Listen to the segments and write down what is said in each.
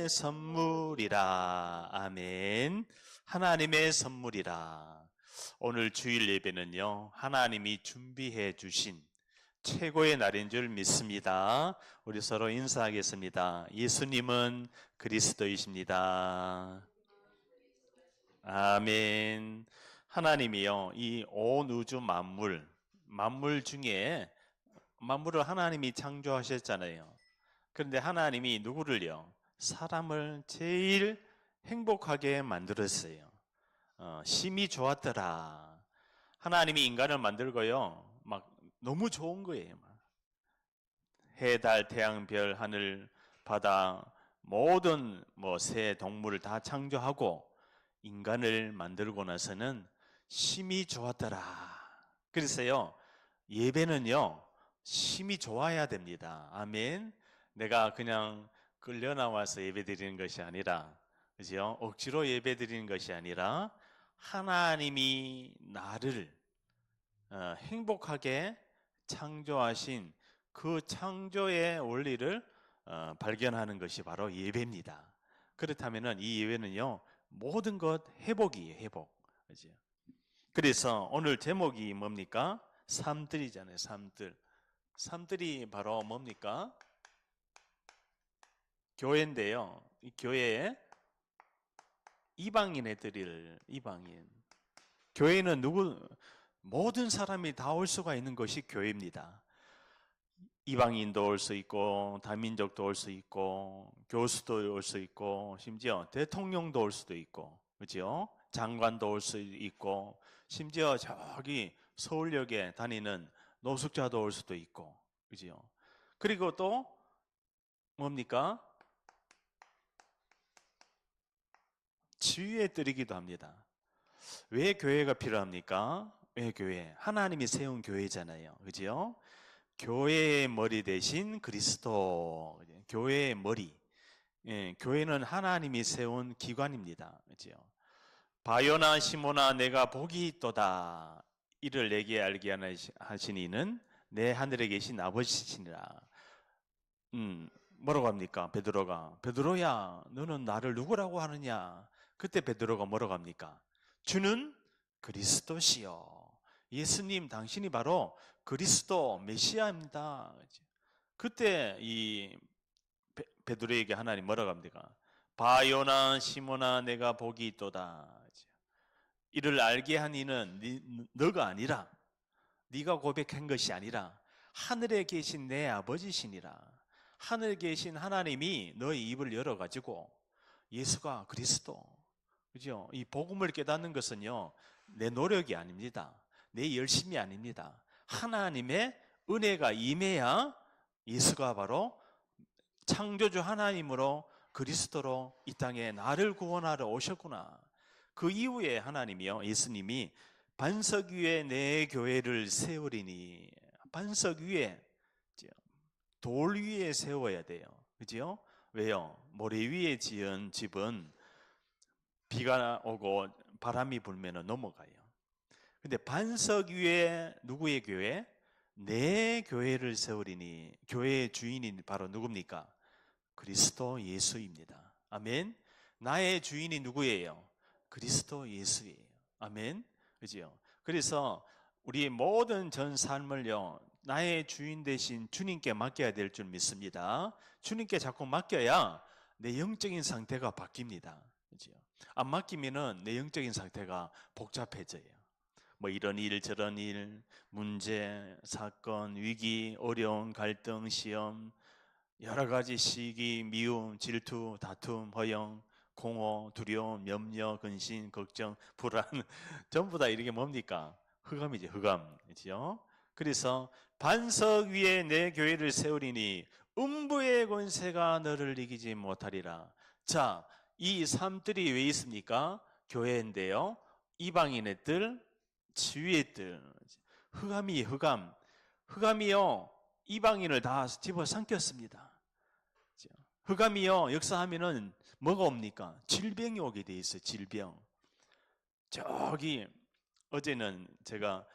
선물이라. 아멘. 하나님의 선물이라. 오늘 주일 예배는요, 하나님이 준비해 주신 최고의 날인 줄 믿습니다. 우리 서로 인사하겠습니다. 예수님은 그리스도이십니다. 아멘. 하나님이요, 이 온 우주 만물 중에 만물을 하나님이 창조하셨잖아요. 그런데 하나님이 누구를요? 사람을 제일 행복하게 만들었어요. 심히 좋았더라. 하나님이 인간을 만들고요, 막 너무 좋은 거예요. 막. 해, 달, 태양, 별, 하늘, 바다, 모든 새, 동물을 다 창조하고 인간을 만들고 나서는 심히 좋았더라. 그래서요, 예배는요, 심히 좋아야 됩니다. 아멘. 내가 그냥 끌려 나와서 예배 드리는 것이 아니라, 그죠? 억지로 예배 드리는 것이 아니라 하나님이 나를 행복하게 창조하신 그 창조의 원리를 발견하는 것이 바로 예배입니다. 그렇다면은 이 예배는요, 모든 것 회복이에요, 회복. 그죠? 그래서 오늘 제목이 뭡니까? 삶들이잖아요, 삶들. 삶들이 바로 뭡니까? 교회인데요. 이 교회에 이방인에 드릴 이방인. 교회는 모든 사람이 다 올 수가 있는 것이 교회입니다. 이방인도 올 수 있고, 다민족도 올 수 있고, 교수도 올 수 있고, 심지어 대통령도 올 수도 있고, 그죠? 장관도 올 수 있고, 심지어 저기 서울역에 다니는 노숙자도 올 수도 있고, 그죠? 그리고 또 뭡니까? 지위에 드리기도 합니다. 왜 교회가 필요합니까? 왜 교회? 하나님이 세운 교회잖아요. 그죠? 교회의 머리 대신 그리스도. 교회의 머리. 예, 교회는 하나님이 세운 기관입니다. 그죠? 바요나 시모나 내가 복이 있도다. 이를 내게 알게 하시니는 내 하늘에 계신 아버지시니라. 뭐라고 합니까? 베드로야 너는 나를 누구라고 하느냐? 그때 베드로가 뭐라고 합니까? 주는 그리스도시요. 예수님 당신이 바로 그리스도 메시아입니다. 그때 이 베드로에게 하나님 뭐라고 합니까? 바요나 시모나 내가 복이 있도다. 이를 알게 한 이는 너가 아니라, 네가 고백한 것이 아니라 하늘에 계신 내 아버지시니라. 하늘에 계신 하나님이 너의 입을 열어가지고 예수가 그리스도, 그죠? 이 복음을 깨닫는 것은요, 내 노력이 아닙니다. 내 열심이 아닙니다. 하나님의 은혜가 임해야 예수가 바로 창조주 하나님으로 그리스도로 이 땅에 나를 구원하러 오셨구나. 그 이후에 하나님이요, 예수님이 반석 위에 내 교회를 세우리니. 반석 위에, 돌 위에 세워야 돼요. 그죠? 왜요? 모래 위에 지은 집은 비가 오고 바람이 불면 넘어가요. 근데 반석 위에 누구의 교회? 내 교회를 세우리니. 교회의 주인이 바로 누굽니까? 그리스도 예수입니다. 아멘. 나의 주인이 누구예요? 그리스도 예수예요. 아멘. 그죠? 그래서 우리 모든 전 삶을요, 나의 주인 대신 주님께 맡겨야 될 줄 믿습니다. 주님께 자꾸 맡겨야 내 영적인 상태가 바뀝니다. 그죠? 안 맡기면은 내 영적인 상태가 복잡해져요. 뭐 이런 일 저런 일, 문제, 사건, 위기, 어려움, 갈등, 시험, 여러 가지 시기, 미움, 질투, 다툼, 허영, 공허, 두려움, 염려, 근심, 걱정, 불안 전부 다 이게 뭡니까? 흑암이죠. 흑암. 그렇죠? 그래서 반석 위에 내 교회를 세우리니 음부의 권세가 너를 이기지 못하리라. 자, 이 삶들이 왜 있습니까? 교회인데요. 이방인의 뜰, 지위의 뜰. 흑암이 흑암. 흑암이요, 이방인을 다 집어삼켰습니다. 흑암이요, 역사하면은 뭐가 옵니까? 질병이 오게 돼 있어요. 질병. 저기 어제는 제가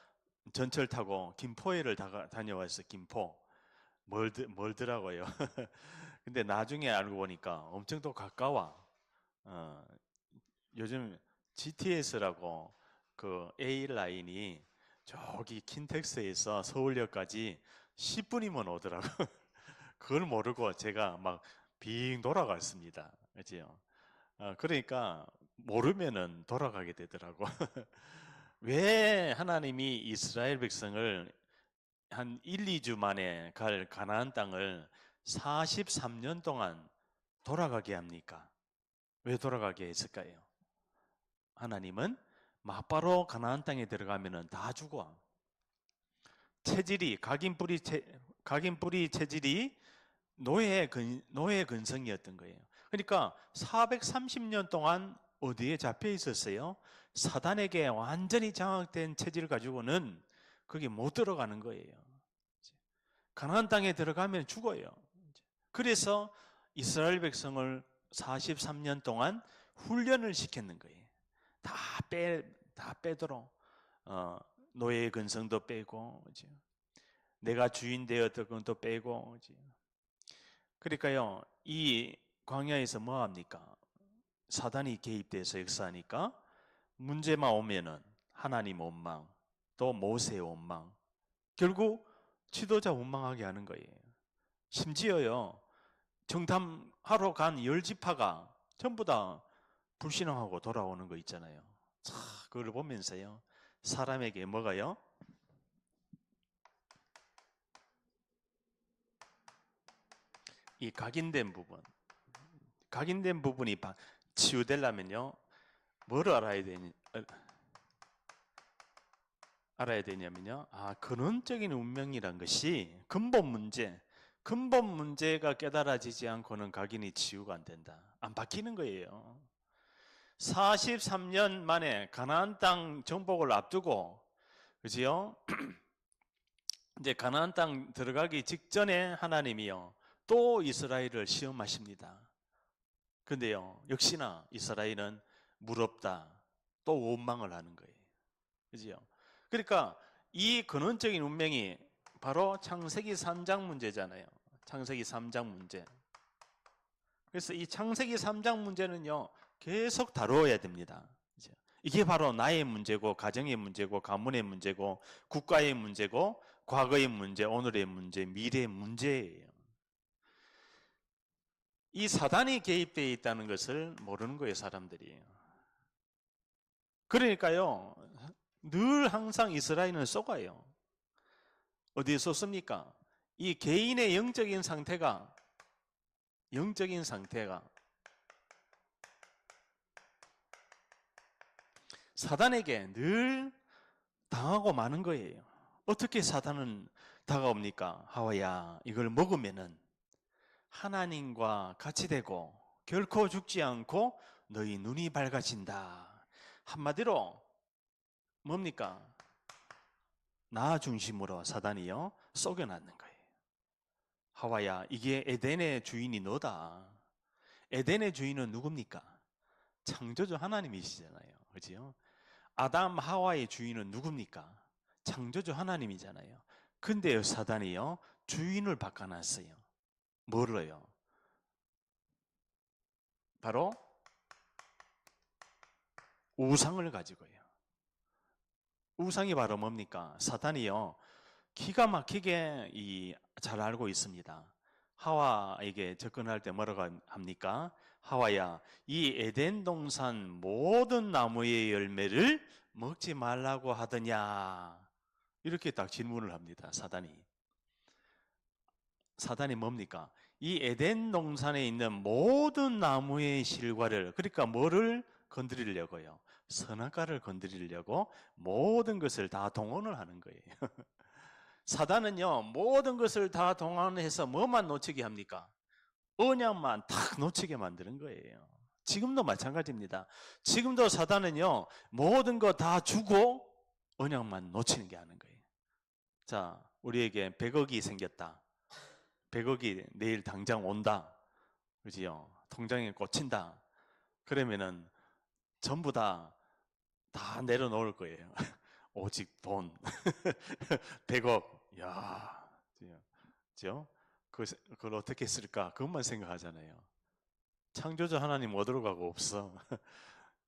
전철 타고 김포에를 다녀왔어요. 김포. 멀더라고요. 근데 나중에 알고 보니까 엄청 또 가까워. 어, 요즘 GTS라고 그 A 라인이 저기 킨텍스에서 서울역까지 10분이면 오더라고. 그걸 모르고 제가 막 빙 돌아갔습니다. 그죠? 그러니까 모르면은 돌아가게 되더라고. 왜 하나님이 이스라엘 백성을 한 1, 2주 만에 갈 가나안 땅을 43년 동안 돌아가게 합니까? 왜 돌아가게 했을까요? 하나님은 막바로 가나안 땅에 들어가면은 다 죽어. 체질이 각인 뿌리 체질이 노예 근성이었던 거예요. 그러니까 430년 동안 어디에 잡혀 있었어요? 사단에게 완전히 장악된 체질을 가지고는 거기 못 들어가는 거예요. 가나안 땅에 들어가면 죽어요. 그래서 이스라엘 백성을 43년 동안 훈련을 시켰는 거예요. 다 빼도록 노예의 근성도 빼고, 그죠? 내가 주인 되었던 것도 빼고, 그죠? 그러니까요, 이 광야에서 뭐 합니까? 사단이 개입돼서 역사하니까 문제만 오면은 하나님 원망, 또 모세 원망, 결국 지도자 원망하게 하는 거예요. 심지어요, 정탐하러 간 10지파가 전부 다 불신앙하고 돌아오는 거 있잖아요. 자, 그걸 보면서요, 사람에게 뭐가요? 이 각인된 부분이 치유되려면요, 뭘 알아야 되냐면요, 근원적인 운명이란 것이 근본 문제가 깨달아지지 않고는 각인이 치유가 안 된다. 안 바뀌는 거예요. 43년 만에 가나안 땅 정복을 앞두고, 그지요? 이제 가나안 땅 들어가기 직전에 하나님이요, 또 이스라엘을 시험하십니다. 근데요, 역시나 이스라엘은 무럽다, 또 원망을 하는 거예요. 그지요? 그러니까 이 근원적인 운명이 바로 창세기 3장 문제잖아요. 창세기 3장 문제. 그래서 이 창세기 3장 문제는요, 계속 다루어야 됩니다. 이게 바로 나의 문제고, 가정의 문제고, 가문의 문제고, 국가의 문제고, 과거의 문제, 오늘의 문제, 미래의 문제예요. 이 사단이 개입되어 있다는 것을 모르는 거예요, 사람들이. 그러니까요, 늘 항상 이스라엘은 속아요. 어디에 쏟습니까? 이 개인의 영적인 상태가 사단에게 늘 당하고 마는 거예요. 어떻게 사단은 다가옵니까? 하와야, 이걸 먹으면은 하나님과 같이 되고 결코 죽지 않고 너희 눈이 밝아진다. 한마디로 뭡니까? 나 중심으로 사단이요, 속여놨는 거예요. 하와야, 이게 에덴의 주인이 너다. 에덴의 주인은 누굽니까? 창조주 하나님이시잖아요. 그죠? 아담 하와의 주인은 누굽니까? 창조주 하나님이잖아요. 근데 사단이요, 주인을 바꿔놨어요. 뭐로요? 바로 우상을 가지고요. 우상이 바로 뭡니까? 사단이요, 기가 막히게 잘 알고 있습니다. 하와에게 접근할 때 뭐라고 합니까? 하와야, 이 에덴 동산 모든 나무의 열매를 먹지 말라고 하더냐? 이렇게 딱 질문을 합니다. 사단이 뭡니까? 이 에덴 동산에 있는 모든 나무의 실과를, 그러니까 뭐를 건드리려고요? 선악과를 건드리려고 모든 것을 다 동원을 하는 거예요. 사단은요, 모든 것을 다 동원해서 뭐만 놓치게 합니까? 언약만 탁 놓치게 만드는 거예요. 지금도 마찬가지입니다. 지금도 사단은요, 모든 거 다 주고 언약만 놓치는 게 하는 거예요. 자, 우리에게 100억이 생겼다. 100억이 내일 당장 온다. 그지요? 통장에 꽂힌다. 그러면은 전부 다 내려놓을 거예요. 오직 돈. 100억. 야, 그죠? 그걸 어떻게 쓸까? 그것만 생각하잖아요. 창조주 하나님 어디로 가고 없어.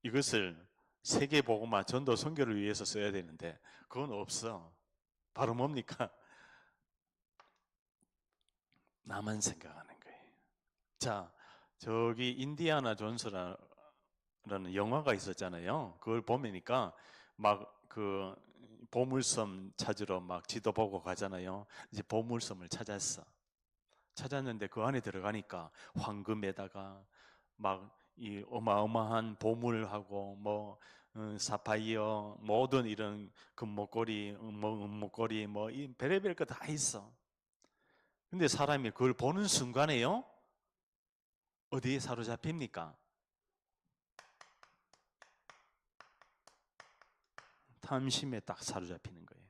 이것을 세계 복음화 전도 선교를 위해서 써야 되는데 그건 없어. 바로 뭡니까? 나만 생각하는 거예요. 자, 저기 인디아나 존스라는 영화가 있었잖아요. 그걸 보니까 막 그 보물섬 찾으러 막 지도 보고 가잖아요. 이제 보물섬을 찾았는데 그 안에 들어가니까 황금에다가 막 이 어마어마한 보물하고 뭐 사파이어 모든 이런 금목걸이, 뭐 은목걸이 뭐 이 별의별 거 다 있어. 근데 사람이 그걸 보는 순간에요, 어디에 사로잡힙니까? 탐심에 딱 사로잡히는 거예요.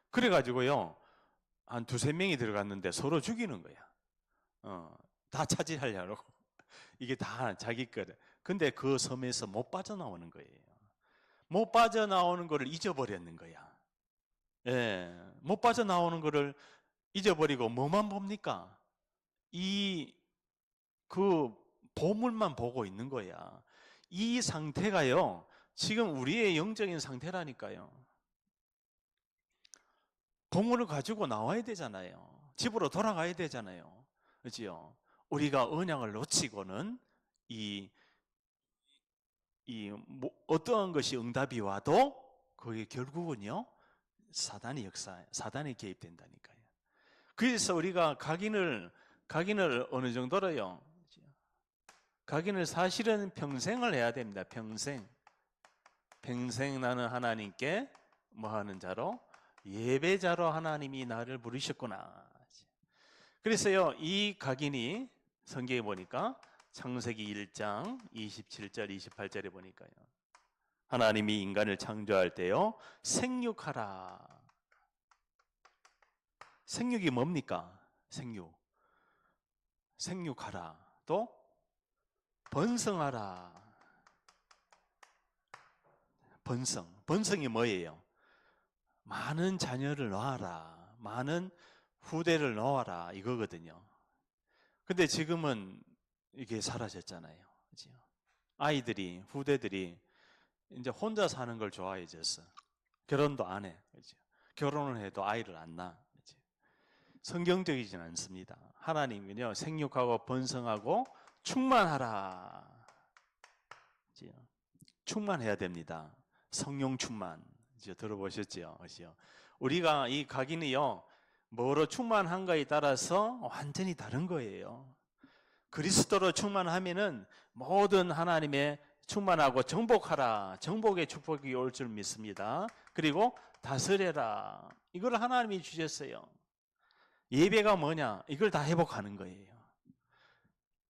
그래가지고요, 한 두세 명이 들어갔는데 서로 죽이는 거야. 다 차지하려고. 이게 다 자기 거래. 근데 그 섬에서 못 빠져나오는 거예요. 못 빠져나오는 거를 잊어버렸는 거야. 예, 못 빠져나오는 거를 잊어버리고 뭐만 봅니까? 그 보물만 보고 있는 거야. 이 상태가요, 지금 우리의 영적인 상태라니까요. 보물을 가지고 나와야 되잖아요. 집으로 돌아가야 되잖아요. 그렇지요? 우리가 언약을 놓치고는 어떠한 것이 응답이 와도 그게 결국은요, 사단의 개입된다니까요. 그래서 우리가 각인을 어느 정도로요, 각인을 사실은 평생을 해야 됩니다. 평생 나는 하나님께 뭐 하는 자로? 예배자로 하나님이 나를 부르셨구나. 그래서요, 이 각인이 성경에 보니까 창세기 1장 27절 28절에 보니까요, 하나님이 인간을 창조할 때요, 생육하라. 생육이 뭡니까? 생육하라. 또 번성하라. 번성이 뭐예요? 많은 자녀를 낳아라. 많은 후대를 낳아라. 이거거든요. 근데 지금은 이게 사라졌잖아요. 그죠? 아이들이, 후대들이 이제 혼자 사는 걸 좋아해졌어. 결혼도 안 해. 그죠? 결혼을 해도 아이를 안 낳아. 그죠? 성경적이진 않습니다. 하나님은요, 생육하고 번성하고 충만하라. 그죠? 충만해야 됩니다. 성령 충만. 이제 들어보셨죠? 그죠? 우리가 이 각인이요, 뭐로 충만한가에 따라서 완전히 다른 거예요. 그리스도로 충만하면은 모든 하나님의 충만하고 정복하라. 정복의 축복이 올 줄 믿습니다. 그리고 다스려라. 이걸 하나님이 주셨어요. 예배가 뭐냐? 이걸 다 회복하는 거예요.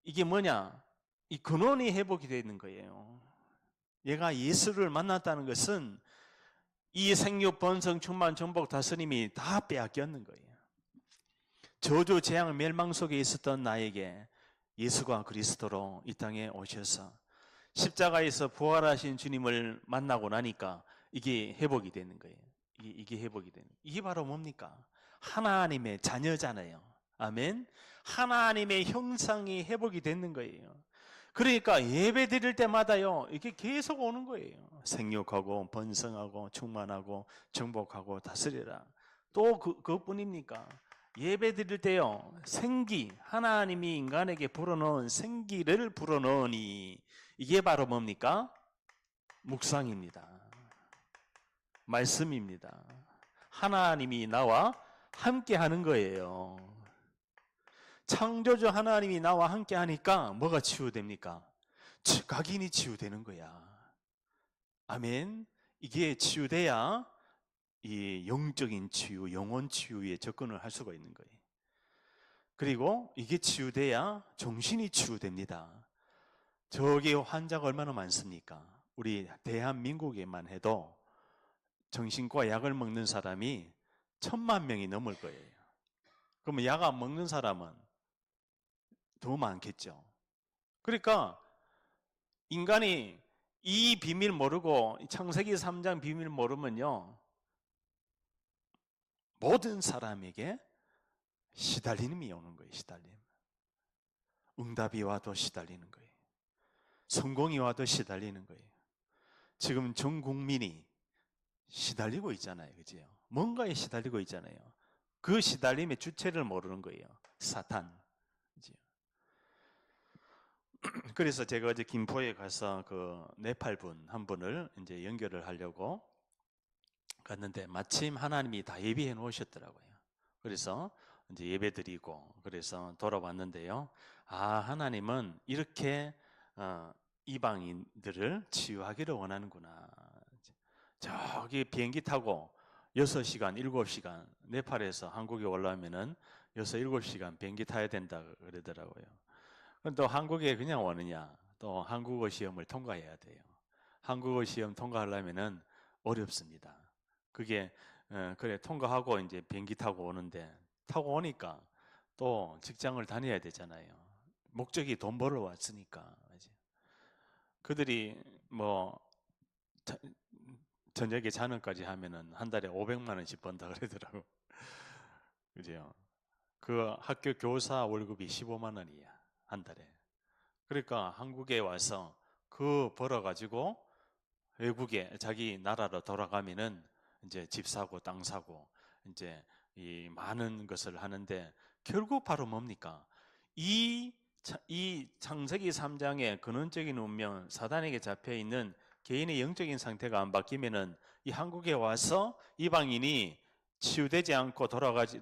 이게 뭐냐? 이 근원이 회복이 되는 거예요. 얘가 예수를 만났다는 것은 이 생육, 번성, 충만, 정복, 다스림이 다 빼앗겼는 거예요. 저주, 재앙, 멸망 속에 있었던 나에게 예수가 그리스도로 이 땅에 오셔서 십자가에서 부활하신 주님을 만나고 나니까 이게 회복이 되는 거예요. 이게 회복이 되는 거예요. 이게 바로 뭡니까? 하나님의 자녀잖아요. 아멘. 하나님의 형상이 회복이 되는 거예요. 그러니까 예배 드릴 때마다요, 이게 계속 오는 거예요. 생육하고 번성하고 충만하고 정복하고 다스리라. 또 그것뿐입니까? 예배 드릴 때요, 생기, 하나님이 인간에게 불어넣은 생기를 불어넣으니, 이게 바로 뭡니까? 묵상입니다. 말씀입니다. 하나님이 나와 함께 하는 거예요. 창조주 하나님이 나와 함께 하니까 뭐가 치유됩니까? 각인이 치유되는 거야. 아멘. 이게 치유돼야 이 영적인 치유, 영혼 치유에 접근을 할 수가 있는 거예요. 그리고 이게 치유돼야 정신이 치유됩니다. 저기 환자가 얼마나 많습니까? 우리 대한민국에만 해도 정신과 약을 먹는 사람이 1,000만 명이 넘을 거예요. 그러면 약 안 먹는 사람은 더 많겠죠. 그러니까 인간이 이 비밀 모르고, 창세기 3장 비밀 모르면요, 모든 사람에게 시달림이 오는 거예요. 시달림. 응답이 와도 시달리는 거예요. 성공이 와도 시달리는 거예요. 지금 전 국민이 시달리고 있잖아요. 그죠? 뭔가에 시달리고 있잖아요. 그 시달림의 주체를 모르는 거예요. 사탄. 그죠? 그래서 제가 어제 김포에 가서 그 네팔 분 한 분을 이제 연결을 하려고 갔는데 마침 하나님이 다 예비해 놓으셨더라고요. 그래서 이제 예배 드리고 그래서 돌아왔는데요. 아, 하나님은 이렇게 이방인들을 치유하기를 원하는구나. 저기 비행기 타고 6시간, 7시간 네팔에서 한국에 올라오면은 6, 7시간 비행기 타야 된다 그러더라고요. 그럼 또 한국에 그냥 오느냐? 또 한국어 시험을 통과해야 돼요. 한국어 시험 통과하려면은 어렵습니다. 그게 그래 통과하고 이제 비행기 타고 오는데 타고 오니까 또 직장을 다녀야 되잖아요. 목적이 돈 벌러 왔으니까. 그들이 뭐 저녁에 자는까지 하면은 한 달에 500만 원씩 번다 그러더라고. 그죠? 그 학교 교사 월급이 15만 원이야. 한 달에. 그러니까 한국에 와서 그 벌어가지고 외국에 자기 나라로 돌아가면은 이제 집 사고 땅 사고 이제 이 많은 것을 하는데 결국 바로 뭡니까? 이 창세기 3장의 근원적인 운명, 사단에게 잡혀 있는 개인의 영적인 상태가 안 바뀌면은 이 한국에 와서 이방인이 치유되지 않고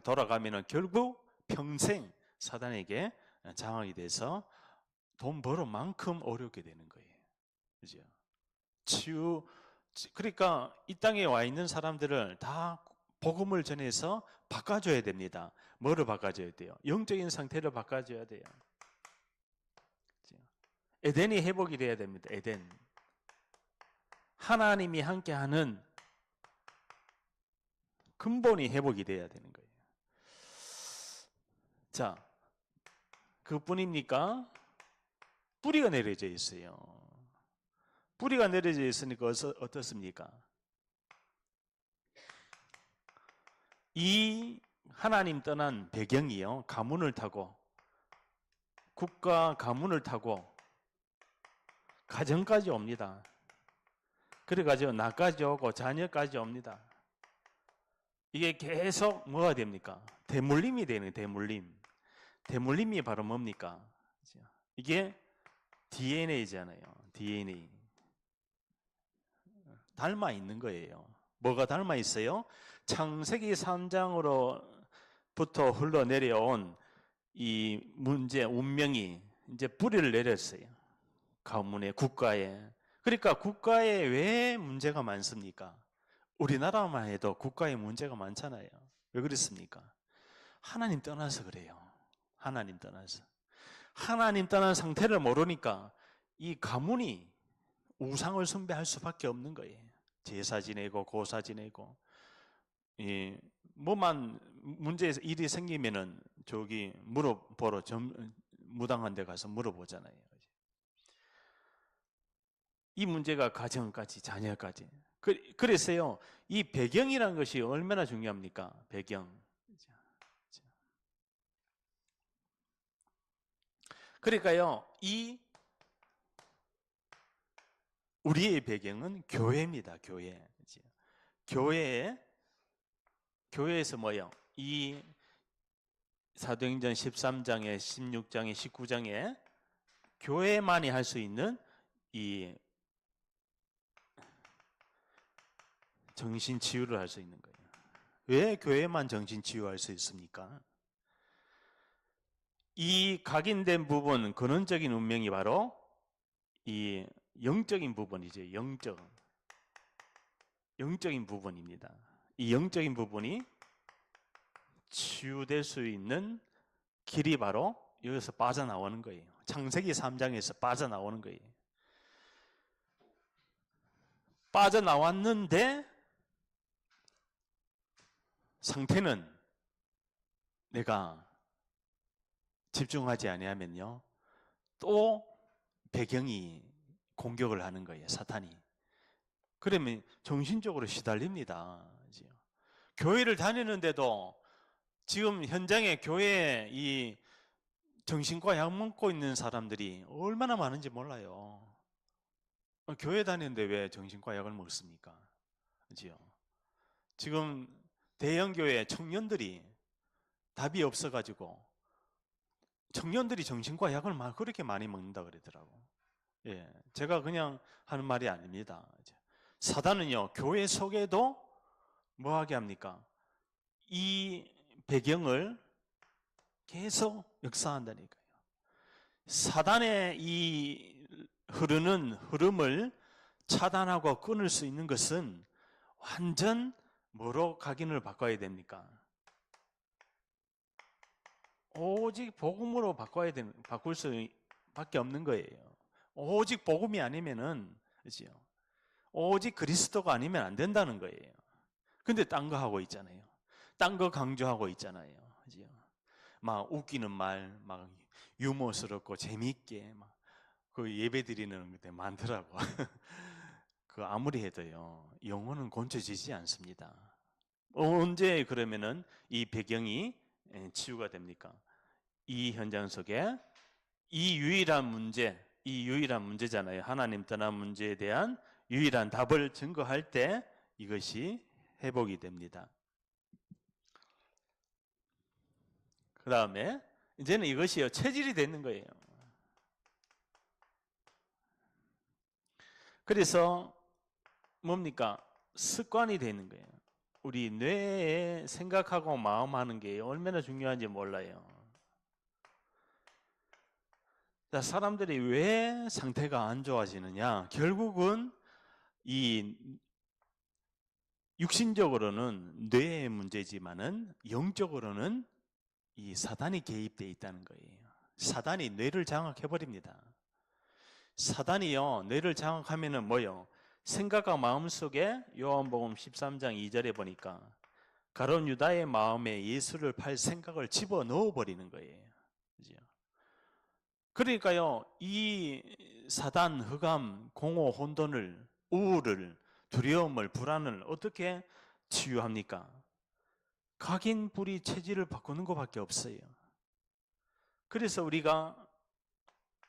돌아가면은 결국 평생 사단에게 장악이 돼서 돈 벌어 만큼 어렵게 되는 거예요. 그죠? 그러니까 이 땅에 와 있는 사람들을 다 복음을 전해서 바꿔줘야 됩니다. 뭐를 바꿔줘야 돼요? 영적인 상태를 바꿔줘야 돼요. 에덴이 회복이 돼야 됩니다. 에덴. 하나님이 함께하는 근본이 회복이 돼야 되는 거예요. 자, 그뿐입니까? 뿌리가 내려져 있어요. 뿌리가 내려져 있으니까 어떻습니까? 이 하나님 떠난 배경이요. 가문을 타고 국가 가문을 타고 가정까지 옵니다. 그래가지고 나까지 오고 자녀까지 옵니다. 이게 계속 뭐가 됩니까? 대물림이 되는 대물림. 대물림이 바로 뭡니까? 이게 DNA잖아요. DNA. 닮아 있는 거예요. 뭐가 닮아 있어요? 창세기 3장으로부터 흘러내려온 이 문제, 운명이 이제 뿌리를 내렸어요. 가문에, 국가에. 그러니까 국가에 왜 문제가 많습니까? 우리나라만 해도 국가에 문제가 많잖아요. 왜 그렇습니까? 하나님 떠나서 그래요. 하나님 떠나서. 하나님 떠난 상태를 모르니까 이 가문이 우상을 숭배할 수밖에 없는 거예요. 제사 지내고 고사 지내고 뭐만 문제에서 일이 생기면은 저기 물어보러 무당한 데 가서 물어보잖아요. 이 문제가 가정까지 자녀까지. 그래서요 이 배경이라는 것이 얼마나 중요합니까? 배경. 그러니까요 이 우리의 배경은 교회입니다. 교회에서 뭐요? 이 사도행전 13장에 16장에 19장에 교회만이 할 수 있는 이 정신치유를 할 수 있는 거예요. 왜 교회만 정신치유할 수 있습니까? 이 각인된 부분, 근원적인 운명이 바로 이 영적인 부분이죠. 영적인 부분입니다. 이 영적인 부분이 치유될 수 있는 길이 바로 여기서 빠져나오는 거예요. 창세기 3장에서 빠져나오는 거예요. 빠져나왔는데 상태는 내가 집중하지 아니하면요 또 배경이 공격을 하는 거예요. 사탄이. 그러면 정신적으로 시달립니다. 교회를 다니는데도 지금 현장에 교회에 이 정신과 약 먹고 있는 사람들이 얼마나 많은지 몰라요. 교회 다니는데 왜 정신과 약을 먹습니까? 그죠? 지금 대형교회 청년들이 답이 없어가지고 청년들이 정신과 약을 그렇게 많이 먹는다 그러더라고. 예, 제가 그냥 하는 말이 아닙니다. 사단은요, 교회 속에도 뭐 하게 합니까? 이 배경을 계속 역사한다니까요. 사단의 이 흐르는 흐름을 차단하고 끊을 수 있는 것은 완전 뭐로 각인을 바꿔야 됩니까? 오직 복음으로 바꿀 수밖에 없는 거예요. 오직 복음이 아니면은, 그죠? 오직 그리스도가 아니면 안 된다는 거예요. 근데 딴 거 하고 있잖아요. 딴 거 강조하고 있잖아요. 그죠? 막 웃기는 말, 막 유머스럽고 재미있게 막 그 예배 드리는 게 많더라고. 그 아무리 해도요, 영혼은 고쳐지지 않습니다. 언제 그러면은 이 배경이 치유가 됩니까? 이 현장 속에 이 유일한 문제잖아요. 하나님 떠난 문제에 대한 유일한 답을 증거할 때 이것이 회복이 됩니다. 그 다음에 이제는 이것이 체질이 되는 거예요. 그래서 뭡니까? 습관이 되는 거예요. 우리 뇌에 생각하고 마음하는 게 얼마나 중요한지 몰라요. 사람들이 왜 상태가 안 좋아지느냐? 결국은 이 육신적으로는 뇌의 문제지만은 영적으로는 이 사단이 개입되어 있다는 거예요. 사단이 뇌를 장악해 버립니다. 사단이요, 뇌를 장악하면은 뭐요? 생각과 마음 속에 요한복음 13장 2절에 보니까 가룟 유다의 마음에 예수를 팔 생각을 집어 넣어 버리는 거예요. 그죠? 그러니까요, 이 사단, 흑암, 공허, 혼돈을, 우울을, 두려움을, 불안을 어떻게 치유합니까? 각인불이 체질을 바꾸는 것밖에 없어요. 그래서 우리가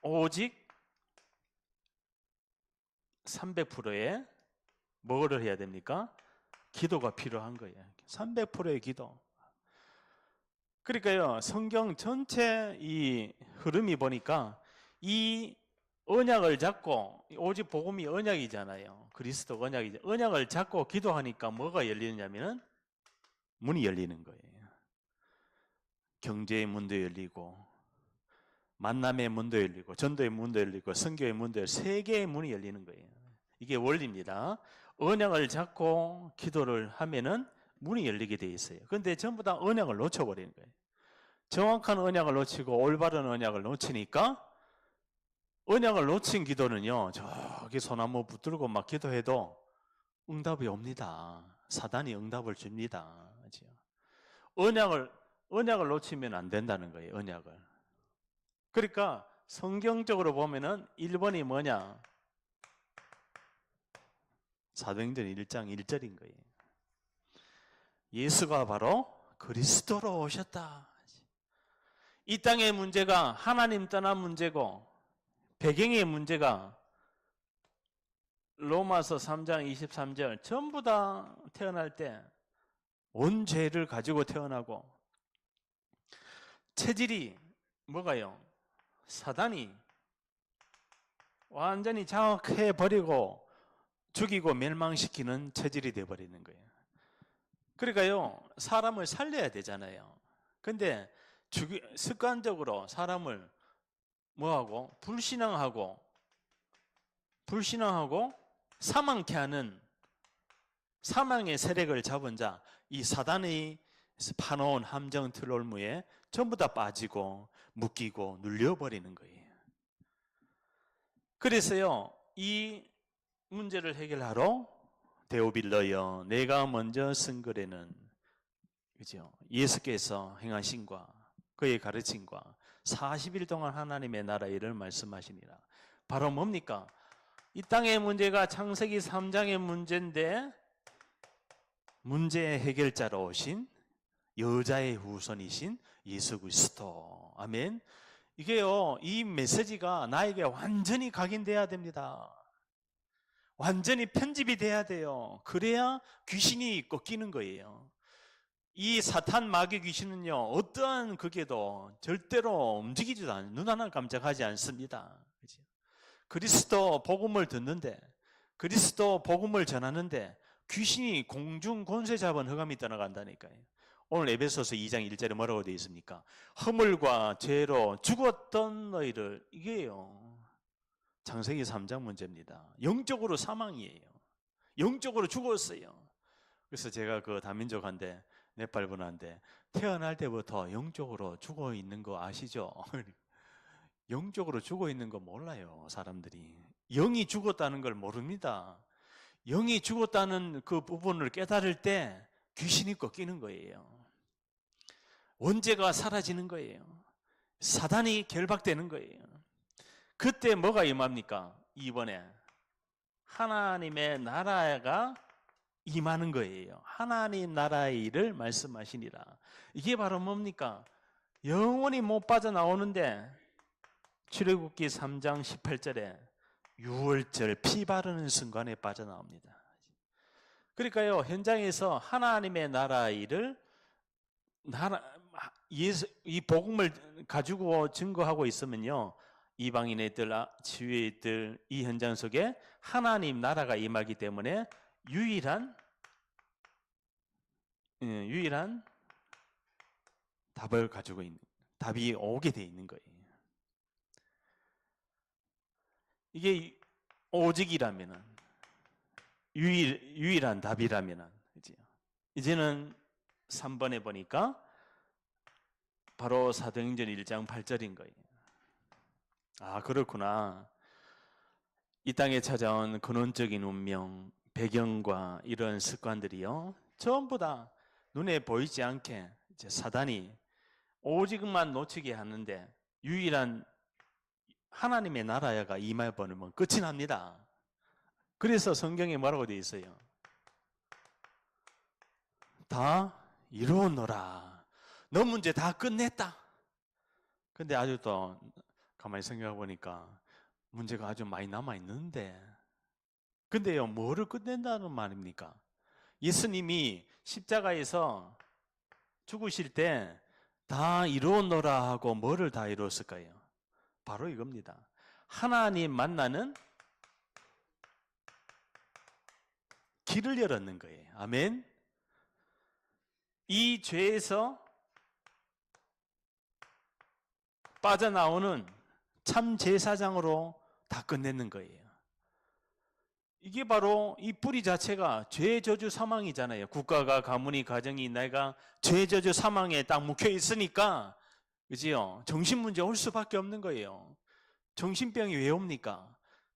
오직 300%의 뭐를 해야 됩니까? 기도가 필요한 거예요. 300%의 기도. 그러니까요, 성경 전체 이 흐름이 보니까 이 언약을 잡고, 오직 복음이 언약이잖아요. 그리스도 언약이죠. 언약을 잡고 기도하니까 뭐가 열리느냐면은 문이 열리는 거예요. 경제의 문도 열리고, 만남의 문도 열리고, 전도의 문도 열리고, 선교의 문도 열리고, 세 개의 문이 열리는 거예요. 이게 원리입니다. 언약을 잡고 기도를 하면은 문이 열리게 돼 있어요. 그런데 전부 다 언약을 놓쳐버리는 거예요. 정확한 언약을 놓치고 올바른 언약을 놓치니까 언약을 놓친 기도는요, 저기 소나무 붙들고 막 기도해도 응답이 옵니다. 사단이 응답을 줍니다. 언약을 놓치면 안 된다는 거예요, 언약을. 그러니까 성경적으로 보면은 1번이 뭐냐? 사도행전 1장 1절인 거예요. 예수가 바로 그리스도로 오셨다. 이 땅의 문제가 하나님 떠난 문제고 배경의 문제가 로마서 3장 23절 전부 다 태어날 때 온 죄를 가지고 태어나고 체질이 뭐가요? 사단이 완전히 장악해 버리고 죽이고 멸망시키는 체질이 되어버리는 거예요. 그러니까요, 사람을 살려야 되잖아요. 근데 습관적으로 사람을 뭐하고? 불신앙하고 사망케 하는 사망의 세력을 잡은 자, 이 사단이 파놓은 함정 트롤무에 전부 다 빠지고 묶이고 눌려버리는 거예요. 그래서요, 이 문제를 해결하러 데오빌러여 내가 먼저 쓴 글에는, 그죠? 예수께서 행하신과 그의 가르침과 40일 동안 하나님의 나라 일을 말씀하시니라. 바로 뭡니까? 이 땅의 문제가 창세기 3장의 문제인데 문제의 해결자로 오신 여자의 후손이신 예수 그리스도. 아멘. 이게요, 이 메시지가 나에게 완전히 각인돼야 됩니다. 완전히 편집이 돼야 돼요. 그래야 귀신이 꺾이는 거예요. 이 사탄 마귀 귀신은요, 어떠한 극에도 절대로 움직이지도 않아요. 눈 하나 깜짝하지 않습니다. 그리스도 복음을 듣는데, 그리스도 복음을 전하는데 귀신이 공중 권세 잡은 흑암이 떠나간다니까요. 오늘 에베소서 2장 1절에 뭐라고 되어 있습니까? 허물과 죄로 죽었던 너희를, 이게요, 창세기 3장 문제입니다. 영적으로 사망이에요. 영적으로 죽었어요. 그래서 제가 그 다민족한테, 네팔 분한테, 태어날 때부터 영적으로 죽어 있는 거 아시죠? 영적으로 죽어 있는 거 몰라요, 사람들이. 영이 죽었다는 걸 모릅니다. 영이 죽었다는 그 부분을 깨달을 때 귀신이 꺾이는 거예요. 원죄가 사라지는 거예요. 사단이 결박되는 거예요. 그때 뭐가 임합니까? 이번에 하나님의 나라가 임하는 거예요. 하나님 나라의 일을 말씀하시니라. 이게 바로 뭡니까? 영원히 못 빠져나오는데, 출애굽기 3장 18절에 유월절 피 바르는 순간에 빠져나옵니다. 그러니까요, 현장에서 하나님의 나라의 일을, 이 복음을 가지고 증거하고 있으면요, 이방인 애들, 지위의 애들, 이 현장 속에 하나님 나라가 임하기 때문에 유일한 답을 가지고 있는, 답이 오게 돼 있는 거예요. 이게 오직이라면은, 유일한 답이라면은, 이제는 3번에 보니까 바로 사도행전 1장 8절인 거예요. 아, 그렇구나. 이 땅에 찾아온 근원적인 운명, 배경과 이런 습관들이요, 전부 다 눈에 보이지 않게 이제 사단이 오직만 놓치게 하는데, 유일한 하나님의 나라가 임해버리면 끝이 납니다. 그래서 성경에 뭐라고 되어 있어요? 다 이루었노라. 너 문제 다 끝냈다. 근데 아직도 가만히 생각해 보니까 문제가 아주 많이 남아있는데, 근데요, 뭐를 끝낸다는 말입니까? 예수님이 십자가에서 죽으실 때 다 이루었노라 하고 뭐를 다 이루었을까요? 바로 이겁니다. 하나님 만나는 길을 열었는 거예요. 아멘. 이 죄에서 빠져나오는 참 제사장으로 다 끝내는 거예요. 이게 바로 이 뿌리 자체가 죄, 저주, 사망이잖아요. 국가가, 가문이, 가정이 내가 죄, 저주, 사망에 딱 묵혀 있으니까, 그지요? 정신 문제 올 수밖에 없는 거예요. 정신병이 왜 옵니까?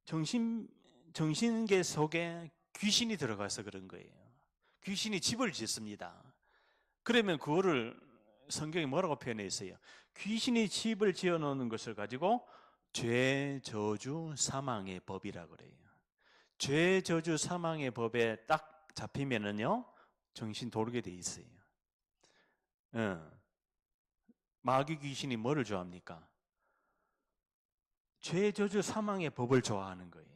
정신계 속에 귀신이 들어가서 그런 거예요. 귀신이 집을 짓습니다. 그러면 그거를 성경이 뭐라고 표현해 있어요? 귀신이 집을 지어 놓는 것을 가지고 죄, 저주, 사망의 법이라고 그래요. 죄, 저주, 사망의 법에 딱 잡히면은요, 정신 돌게 돼 있어요. 마귀 귀신이 뭐를 좋아합니까? 죄, 저주, 사망의 법을 좋아하는 거예요.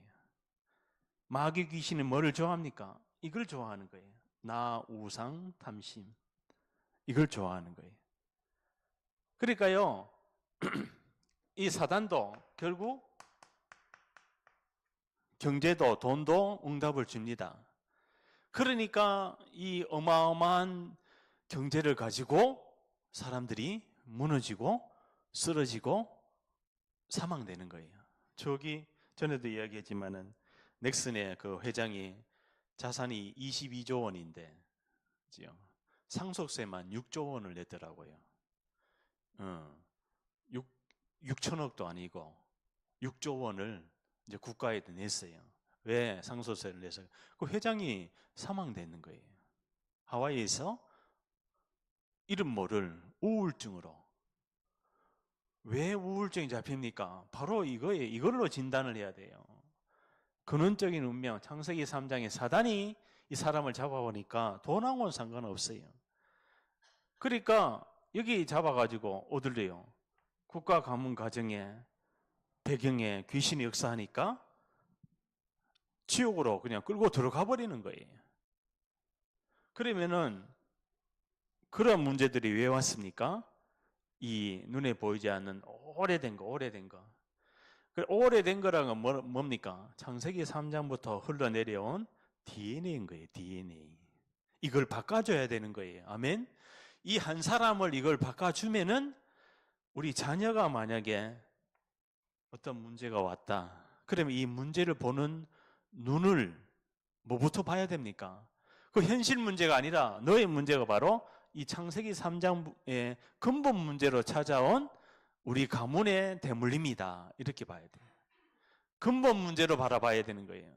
마귀 귀신은 뭐를 좋아합니까? 이걸 좋아하는 거예요. 나, 우상, 탐심. 이걸 좋아하는 거예요. 그러니까요, 이 사단도 결국 경제도, 돈도 응답을 줍니다. 그러니까 이 어마어마한 경제를 가지고 사람들이 무너지고 쓰러지고 사망되는 거예요. 저기 전에도 이야기했지만은 넥슨의 그 회장이 자산이 22조 원인데 상속세만 6조 원을 냈더라고요. 6천억도 아니고 6조 원을 이제 국가에 냈어요. 왜 상속세를 내서? 그 회장이 사망되는 거예요. 하와이에서 이름 모를 우울증으로. 왜 우울증이 잡힙니까? 바로 이거예요. 이걸로 진단을 해야 돼요. 근원적인 운명, 창세기 3장에 사단이 이 사람을 잡아보니까 돈하고는 상관없어요. 그러니까 여기 잡아가지고 얻으래요. 국가 가문 가정에 배경에 귀신이 역사하니까 지옥으로 그냥 끌고 들어가 버리는 거예요. 그러면은 그런 문제들이 왜 왔습니까? 이 눈에 보이지 않는 오래된 거. 오래된 거라는 건 뭡니까? 창세기 3장부터 흘러내려온 DNA인 거예요. DNA. 이걸 바꿔줘야 되는 거예요. 아멘. 이 한 사람을 이걸 바꿔주면은 우리 자녀가 만약에 어떤 문제가 왔다. 그러면 이 문제를 보는 눈을 뭐부터 봐야 됩니까? 그 현실 문제가 아니라 너의 문제가 바로 이 창세기 3장의 근본 문제로 찾아온 우리 가문의 대물림이다. 이렇게 봐야 돼요. 근본 문제로 바라봐야 되는 거예요.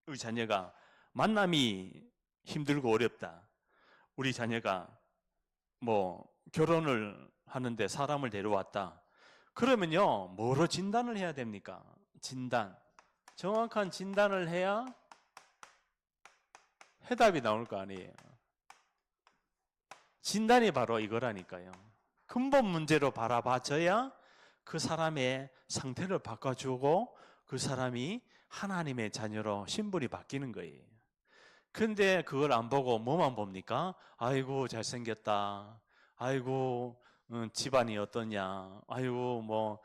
우리 자녀가 만남이 힘들고 어렵다. 우리 자녀가 뭐 결혼을 하는데 사람을 데려왔다. 그러면요, 뭐로 진단을 해야 됩니까? 진단. 정확한 진단을 해야 해답이 나올 거 아니에요. 진단이 바로 이거라니까요. 근본 문제로 바라봐줘야 그 사람의 상태를 바꿔주고 그 사람이 하나님의 자녀로 신분이 바뀌는 거예요. 근데 그걸 안 보고 뭐만 봅니까? 아이고 잘생겼다. 아이고 집안이 어떠냐. 아이고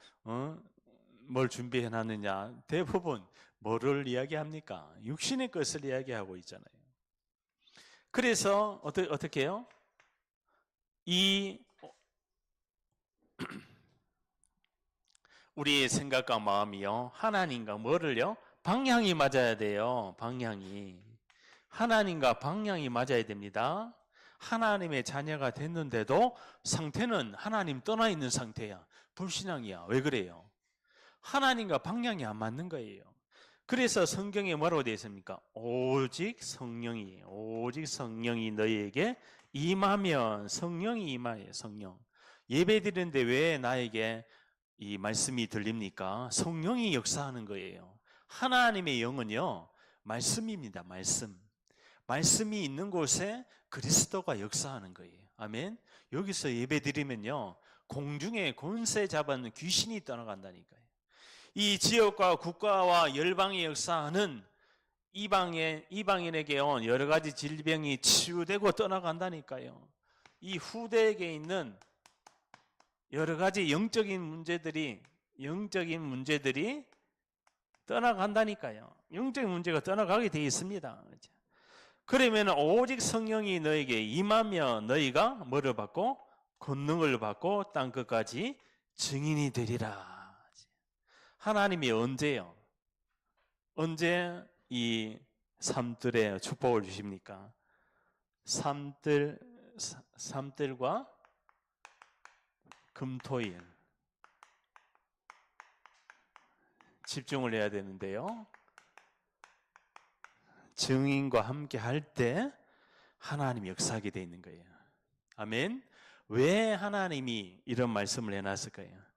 뭘 준비해놨느냐. 대부분 뭐를 이야기합니까? 육신의 것을 이야기하고 있잖아요. 그래서 어떻게 해요? 우리의 생각과 마음이요, 하나님과 뭐를요? 방향이 맞아야 돼요. 방향이. 하나님과 방향이 맞아야 됩니다. 하나님의 자녀가 됐는데도 상태는 하나님 떠나 있는 상태야. 불신앙이야. 왜 그래요? 하나님과 방향이 안 맞는 거예요. 그래서 성경에 뭐라고 되어 있습니까? 오직 성령이 너희에게 임하면, 성령이 임하여. 성령. 예배 드리는데 왜 나에게 이 말씀이 들립니까? 성령이 역사하는 거예요. 하나님의 영은요, 말씀입니다. 말씀이 있는 곳에 그리스도가 역사하는 거예요. 아멘. 여기서 예배 드리면요, 공중에 권세 잡은 귀신이 떠나간다니까요. 이 지역과 국가와 열방의 역사하는 이방인에게 온 여러 가지 질병이 치유되고 떠나간다니까요. 이 후대에게 있는 여러 가지 영적인 문제들이 떠나간다니까요. 영적인 문제가 떠나가게 되어 있습니다. 그러면 오직 성령이 너에게 임하면 너희가 뭐를 받고? 권능을 받고 땅 끝까지 증인이 되리라. 하나님이 언제요? 언제 이 삶들의 축복을 주십니까? 삶들과 금토일 집중을 해야 되는데요, 증인과 함께 할 때 하나님이 역사하게 되어 있는 거예요. 아멘. 왜 하나님이 이런 말씀을 해놨을까요?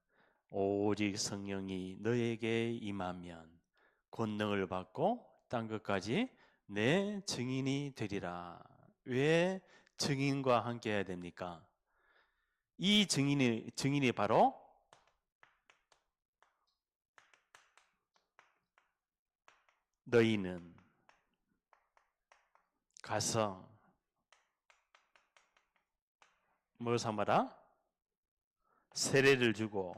오직 성령이 너에게 임하면 권능을 받고 땅 끝까지 내 증인이 되리라. 왜 증인과 함께 해야 됩니까? 이 증인이 바로 너희는 가서 뭘 삼아라? 세례를 주고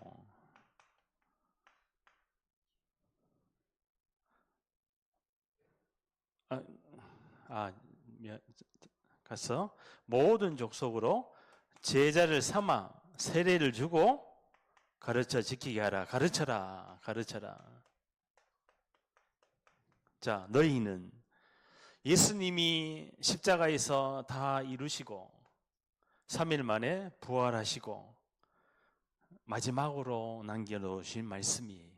가서 모든 족속으로 제자를 삼아 세례를 주고 가르쳐 지키게 하라. 가르쳐라. 자, 너희는 예수님이 십자가에서 다 이루시고 3일 만에 부활하시고 마지막으로 남겨놓으신 말씀이에요.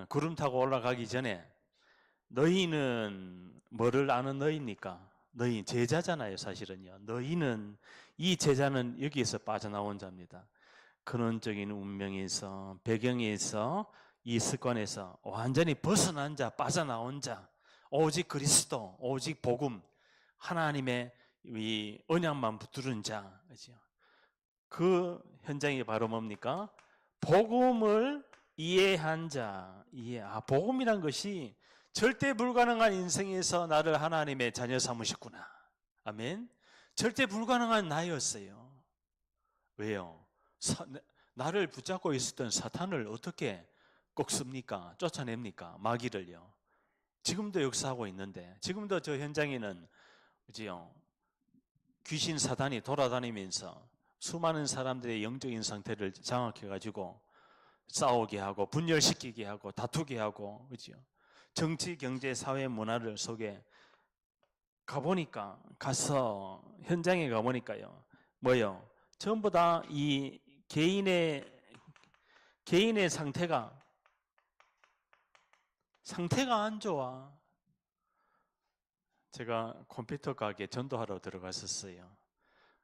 구름 타고 올라가기 전에 너희는 뭐를 아는 너희입니까? 너희 제자잖아요. 사실은요. 너희는, 이 제자는 여기에서 빠져나온 자입니다. 근원적인 운명에서, 배경에서, 이 습관에서 완전히 벗어난 자, 빠져나온 자, 오직 그리스도, 오직 복음, 하나님의 이 언약만 붙들은 자, 그죠? 그 현장이 바로 뭡니까? 복음을 이해한 자. 복음이란 것이 절대 불가능한 인생에서 나를 하나님의 자녀 삼으셨구나. 아멘. 절대 불가능한 나였어요. 왜요? 나를 붙잡고 있었던 사탄을 어떻게 꺾습니까? 쫓아냅니까? 마귀를요. 지금도 역사하고 있는데, 지금도 저 현장에는 그지요? 귀신 사단이 돌아다니면서 수많은 사람들의 영적인 상태를 장악해가지고 싸우게 하고 분열시키게 하고 다투게 하고, 그죠? 정치, 경제, 사회, 문화를 속에 가서 현장에 가보니까요, 뭐요? 전부 다 이 개인의 상태가 안 좋아. 제가 컴퓨터 가게 전도하러 들어갔었어요.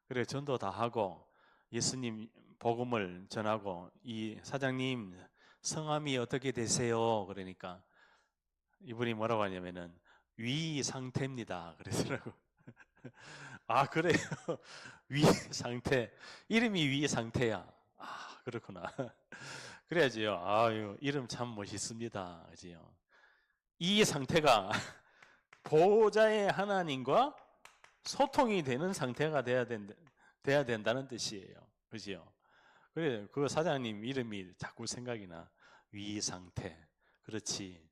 그래, 전도 다 하고 예수님 복음을 전하고, 이 사장님 성함이 어떻게 되세요? 그러니까 이분이 뭐라고 하냐면은 위 상태입니다. 그러더라고. 아, 그래요? 위 상태. 이름이 위 상태야. 아, 그렇구나. 그래야지요. 아유, 이름 참 멋있습니다. 그지요? 이 상태가 보호자의 하나님과 소통이 되는 상태가 돼야 된다는 뜻이에요. 그지요? 그래, 그 사장님 이름이 자꾸 생각이 나. 위 상태. 그렇지.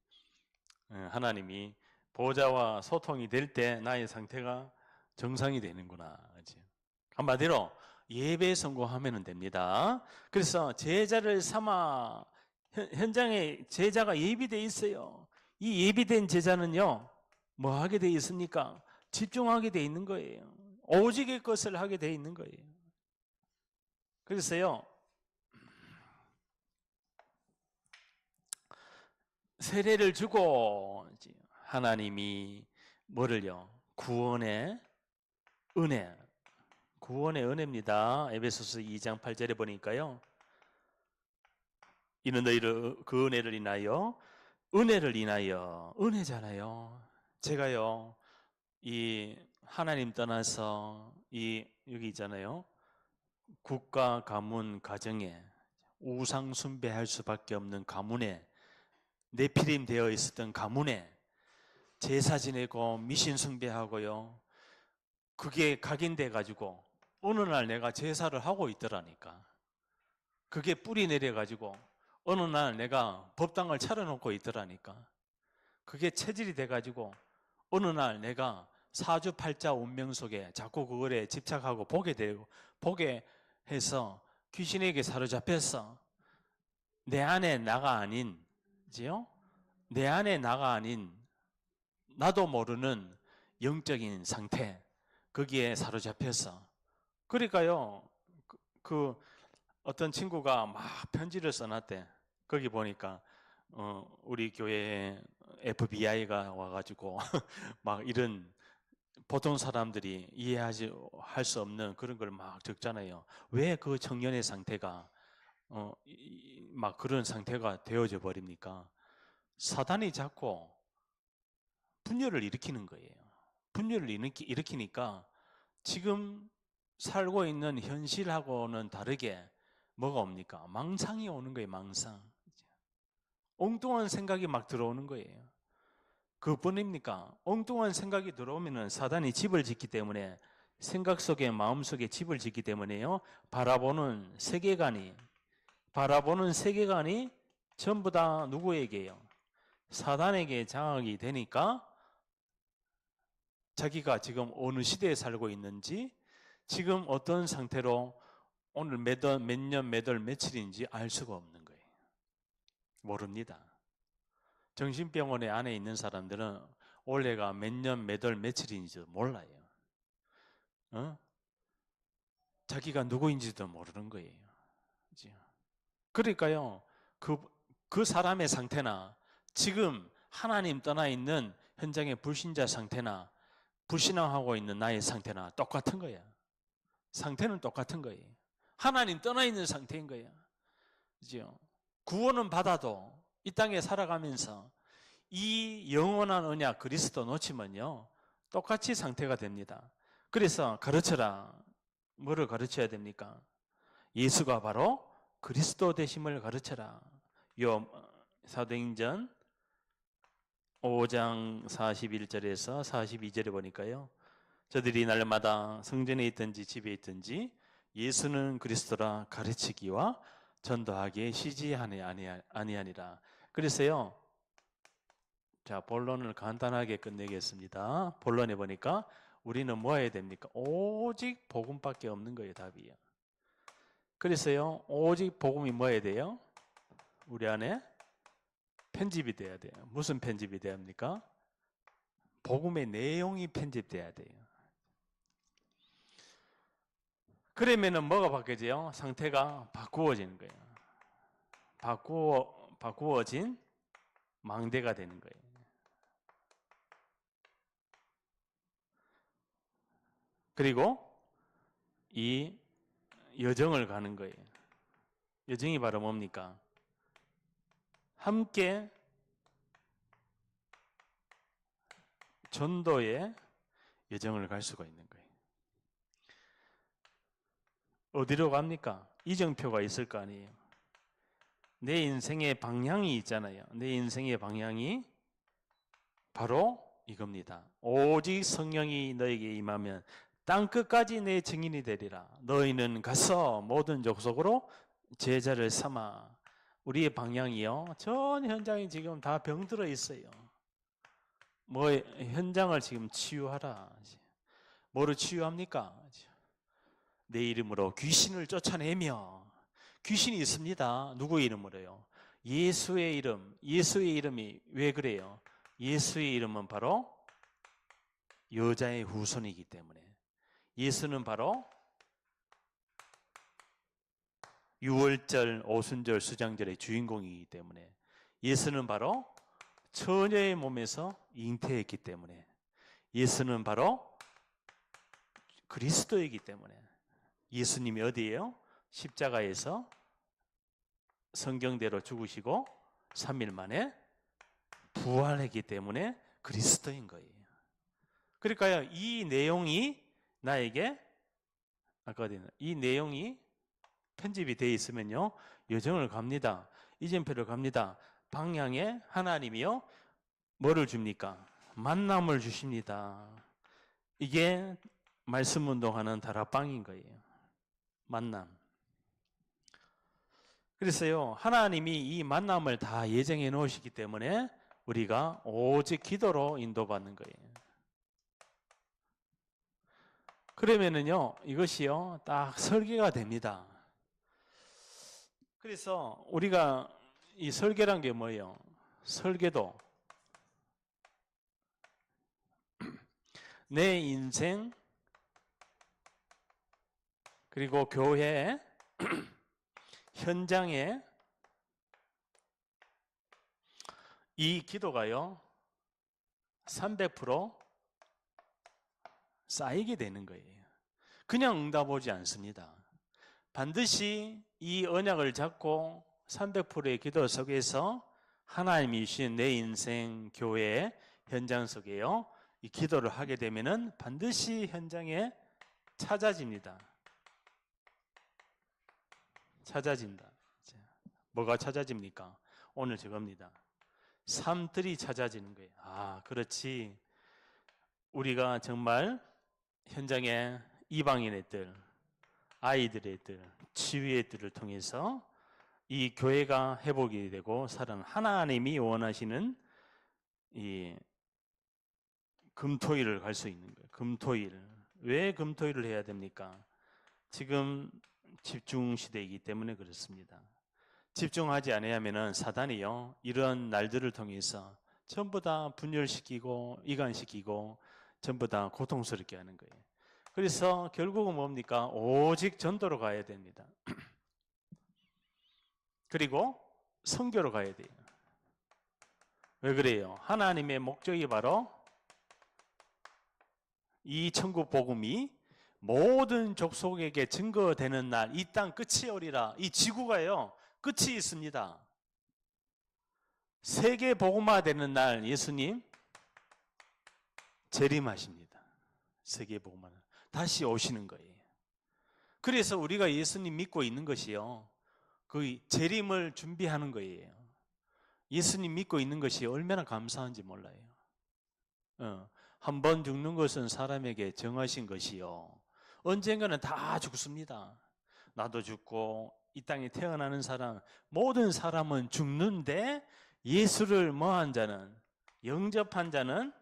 하나님이 보호자와 소통이 될 때 나의 상태가 정상이 되는구나. 그치? 한마디로 예배 성공하면 됩니다. 그래서 제자를 삼아, 현장에 제자가 예비되어 있어요. 이 예비된 제자는요, 뭐 하게 되어 있습니까? 집중하게 되어 있는 거예요. 오직의 것을 하게 되어 있는 거예요. 그래서요, 세례를 주고 하나님이 뭐를요? 구원의 은혜입니다. 에베소서 2장 8절에 보니까요, 이는 너희를 그 은혜를 인하여, 은혜잖아요. 제가요, 이 하나님 떠나서 여기 있잖아요, 국가 가문 가정에 우상 숭배할 수밖에 없는 가문에, 네피림 되어 있었던 가문에 제사 지내고 미신 숭배하고요, 그게 각인돼 가지고 어느 날 내가 제사를 하고 있더라니까. 그게 뿌리 내려 가지고 어느 날 내가 법당을 차려놓고 있더라니까. 그게 체질이 돼 가지고 어느 날 내가 사주팔자 운명 속에 자꾸 그거에 집착하고 보게 해서 귀신에게 사로잡혔어. 내 안에 나가 아닌, 지요? 내 안에 나가 아닌 나도 모르는 영적인 상태, 거기에 사로잡혔어. 그러니까요, 그 어떤 친구가 막 편지를 써놨대. 거기 보니까 우리 교회에 FBI가 와가지고 막 이런 보통 사람들이 할 수 없는 그런 걸 막 적잖아요. 왜 그 청년의 상태가 막 그런 상태가 되어져 버립니까? 사단이 자꾸 분열을 일으키는 거예요. 분열을 일으키니까 지금 살고 있는 현실하고는 다르게 뭐가 옵니까? 망상이 오는 거예요. 망상. 엉뚱한 생각이 막 들어오는 거예요. 그뿐입니까? 엉뚱한 생각이 들어오면 사단이 집을 짓기 때문에, 생각 속에, 마음 속에 집을 짓기 때문에요, 바라보는 세계관이 전부 다 누구에게요? 사단에게 장악이 되니까 자기가 지금 어느 시대에 살고 있는지, 지금 어떤 상태로 오늘 몇 년, 몇 월, 며칠인지 알 수가 없는 거예요. 모릅니다. 정신병원에 안에 있는 사람들은 올해가 몇 년, 몇 월, 며칠인지도 몰라요. 자기가 누구인지도 모르는 거예요. 그러니까요, 그 사람의 상태나 지금 하나님 떠나 있는 현장의 불신자 상태나 불신앙하고 있는 나의 상태나 똑같은 거야. 상태는 똑같은 거예요. 하나님 떠나 있는 상태인 거야. 그죠? 구원은 받아도 이 땅에 살아가면서 이 영원한 언약 그리스도 놓치면요, 똑같이 상태가 됩니다. 그래서 가르쳐라. 뭐를 가르쳐야 됩니까? 예수가 바로 그리스도 되심을 가르쳐라. 요 사도행전 5장 41절에서 42절에 보니까요. 저들이 날마다 성전에 있든지 집에 있든지 예수는 그리스도라 가르치기와 전도하기에 쉬지 아니하니라. 그래서요. 자, 본론을 간단하게 끝내겠습니다. 본론에 보니까 우리는 뭐 해야 됩니까? 오직 복음밖에 없는 거예요, 답이요. 그래서요. 오직 복음이 뭐 해야 돼요? 우리 안에 편집이 돼야 돼요. 무슨 편집이 돼야 합니까? 복음의 내용이 편집돼야 돼요. 그러면은 뭐가 바뀌어져요? 상태가 바꾸어지는 거예요. 바꾸어진 망대가 되는 거예요. 그리고 이 여정을 가는 거예요. 여정이 바로 뭡니까? 함께 전도의 여정을 갈 수가 있는 거예요. 어디로 갑니까? 이정표가 있을 거 아니에요. 내 인생의 방향이 있잖아요. 내 인생의 방향이 바로 이겁니다. 오직 성령이 너에게 임하면 땅끝까지 내 증인이 되리라. 너희는 가서 모든 족속으로 제자를 삼아. 우리의 방향이요. 전 현장이 지금 다 병들어 있어요. 뭐 현장을 지금 치유하라. 뭐로 치유합니까? 내 이름으로 귀신을 쫓아내며. 귀신이 있습니다. 누구 이름으로요? 예수의 이름. 예수의 이름이 왜 그래요? 예수의 이름은 바로 여자의 후손이기 때문에. 예수는 바로 유월절, 오순절, 수장절의 주인공이기 때문에. 예수는 바로 처녀의 몸에서 잉태했기 때문에. 예수는 바로 그리스도이기 때문에. 예수님이 어디예요? 십자가에서 성경대로 죽으시고 3일 만에 부활했기 때문에 그리스도인 거예요. 그러니까요, 이 내용이 나에게 이 내용이 편집이 되어 있으면요, 여정을 갑니다. 이정표를 갑니다. 방향에 하나님이요, 뭐를 줍니까? 만남을 주십니다. 이게 말씀 운동하는 다락방인 거예요. 만남. 그래서요, 하나님이 이 만남을 다 예정해 놓으시기 때문에 우리가 오직 기도로 인도받는 거예요. 그러면은요, 이것이요, 딱 설계가 됩니다. 그래서 우리가 이 설계란 게 뭐예요? 설계도 내 인생 그리고 교회 현장에 이 기도가요 300% 쌓이게 되는 거예요. 그냥 응답 오지 않습니다. 반드시 이 언약을 잡고 300%의 기도 속에서 하나님이 주신 내 인생 교회 현장 속에요 이 기도를 하게 되면은 반드시 현장에 찾아집니다. 찾아진다. 뭐가 찾아집니까? 오늘 저겁니다. 삶들이 찾아지는 거예요. 아, 그렇지. 우리가 정말 현장에 이방인의 뜰, 아이들의 뜰, 치유의 뜰을 통해서 이 교회가 회복이 되고 사는 하나님이 원하시는 이 금토일을 갈 수 있는 거예요. 금토일. 왜 금토일을 해야 됩니까? 지금 집중 시대이기 때문에 그렇습니다. 집중하지 않으면은 사단이요 이런 날들을 통해서 전부 다 분열시키고 이간시키고 전부 다 고통스럽게 하는 거예요. 그래서 결국은 뭡니까? 오직 전도로 가야 됩니다. 그리고 선교로 가야 돼요. 왜 그래요? 하나님의 목적이 바로 이 천국 복음이 모든 족속에게 증거되는 날 이 땅 끝이 오리라. 이 지구가요 끝이 있습니다. 세계 복음화 되는 날 예수님 재림하십니다. 세계 복음화. 다시 오시는 거예요. 그래서 우리가 예수님 믿고 있는 것이요, 그 재림을 준비하는 거예요. 예수님 믿고 있는 것이 얼마나 감사한지 몰라요. 한 번 죽는 것은 사람에게 정하신 것이요, 언젠가는 다 죽습니다. 나도 죽고 이 땅에 태어나는 사람, 모든 사람은 죽는데, 예수를 뭐한 자는, 영접한 자는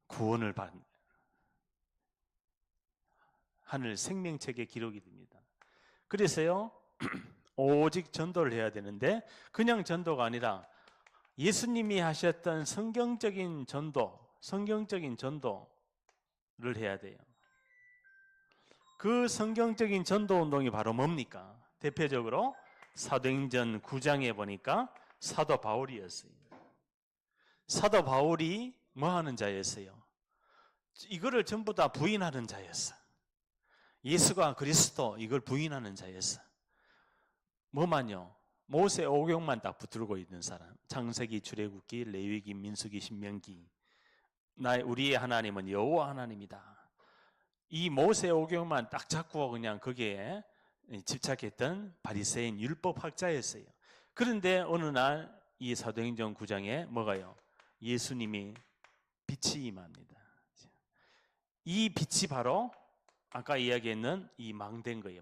구원을 받는, 하늘 생명책에 기록이 됩니다. 그래서요, 오직 전도를 해야 되는데, 그냥 전도가 아니라 예수님이 하셨던 성경적인 전도를 해야 돼요. 그 성경적인 전도 운동이 바로 뭡니까? 대표적으로 사도행전 9장에 보니까 사도 바울이었어요. 사도 바울이 뭐 하는 자였어요? 이거를 전부 다 부인하는 자였어. 예수가 그리스도, 이걸 부인하는 자였어. 뭐만요? 모세 오경만 딱 붙들고 있는 사람. 창세기, 출애굽기, 레위기, 민수기, 신명기. 우리의 하나님은 여호와 하나님이다. 이 모세 오경만 딱 잡고 그냥 거기에 집착했던 바리새인 율법학자였어요. 그런데 어느 날 이 사도행전 9장에 뭐가요? 예수님이 빛이 임합니다. 이 빛이 바로 아까 이야기했는 이 망대인 거예요.